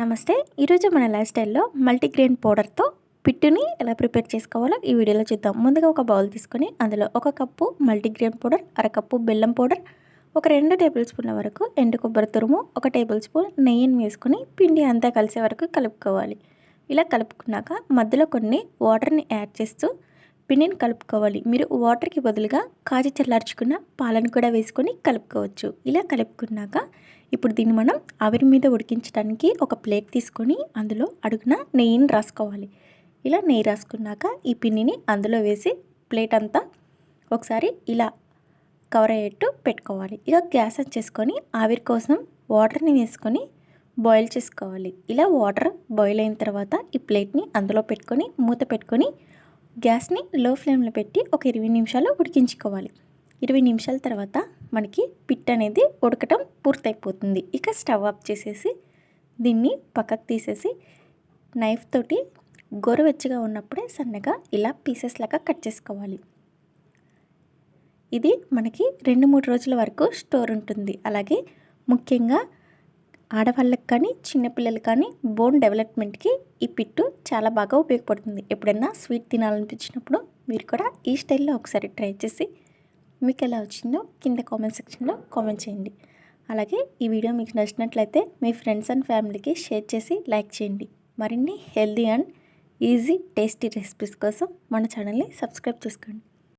నమస్తే. ఈరోజు మన లైఫ్ స్టైల్లో మల్టీగ్రెయిన్ పౌడర్తో పిట్టుని ఎలా ప్రిపేర్ చేసుకోవాలో ఈ వీడియోలో చూద్దాం. ముందుగా ఒక బౌల్ తీసుకొని అందులో ఒక కప్పు మల్టీగ్రెయిన్ పౌడర్, అరకప్పు బెల్లం పౌడర్, ఒక 2 టేబుల్ స్పూన్ల వరకు ఎండు కొబ్బరి తురుము, 1 టేబుల్ స్పూన్ నెయ్యిని వేసుకొని పిండి అంతా కలిసే వరకు కలుపుకోవాలి. ఇలా కలుపుకున్నాక మధ్యలో కొన్ని వాటర్ని యాడ్ చేస్తూ పిండిని కలుపుకోవాలి. మీరు వాటర్కి బదులుగా కాచి చల్లార్చుకున్న పాలను కూడా వేసుకొని కలుపుకోవచ్చు. ఇలా కలుపుకున్నాక ఇప్పుడు దీన్ని మనం ఆవిరి మీద ఉడికించడానికి ఒక ప్లేట్ తీసుకొని అందులో అడుగున నెయ్యిని రాసుకోవాలి. ఇలా నెయ్యి రాసుకున్నాక ఈ పిండిని అందులో వేసి ప్లేట్ అంతా ఒకసారి ఇలా కవర్ అయ్యేట్టు పెట్టుకోవాలి. ఇక గ్యాస్ ఆన్ చేసుకొని ఆవిరి కోసం వాటర్ని వేసుకొని బాయిల్ చేసుకోవాలి. ఇలా వాటర్ బాయిల్ అయిన తర్వాత ఈ ప్లేట్ని అందులో పెట్టుకొని మూత పెట్టుకొని గ్యాస్ని లో ఫ్లేమ్లో పెట్టి ఒక 20 నిమిషాలు ఉడికించుకోవాలి. 20 నిమిషాల తర్వాత మనకి పిట్ అనేది ఉడకటం పూర్తయిపోతుంది. ఇక స్టవ్ ఆఫ్ చేసేసి దీన్ని పక్కకు తీసేసి నైఫ్ తోటి గోరువెచ్చగా ఉన్నప్పుడే సన్నగా ఇలా పీసెస్ లాగా కట్ చేసుకోవాలి. ఇది మనకి 2-3 రోజుల వరకు స్టోర్ ఉంటుంది. అలాగే ముఖ్యంగా ఆడవాళ్ళకి కానీ చిన్నపిల్లలు కానీ బోన్ డెవలప్మెంట్కి ఈ పిట్టు చాలా బాగా ఉపయోగపడుతుంది. ఎప్పుడైనా స్వీట్ తినాలనిపించినప్పుడు మీరు కూడా ఈ స్టైల్లో ఒకసారి ట్రై చేసి మీకు ఎలా వచ్చిందో కింద కామెంట్ సెక్షన్లో కామెంట్ చేయండి. అలాగే ఈ వీడియో మీకు నచ్చినట్లయితే మీ ఫ్రెండ్స్ అండ్ ఫ్యామిలీకి షేర్ చేసి లైక్ చేయండి. మరిన్ని healthy and easy tasty recipes కోసం మన ఛానల్ని సబ్స్క్రైబ్ చేసుకోండి.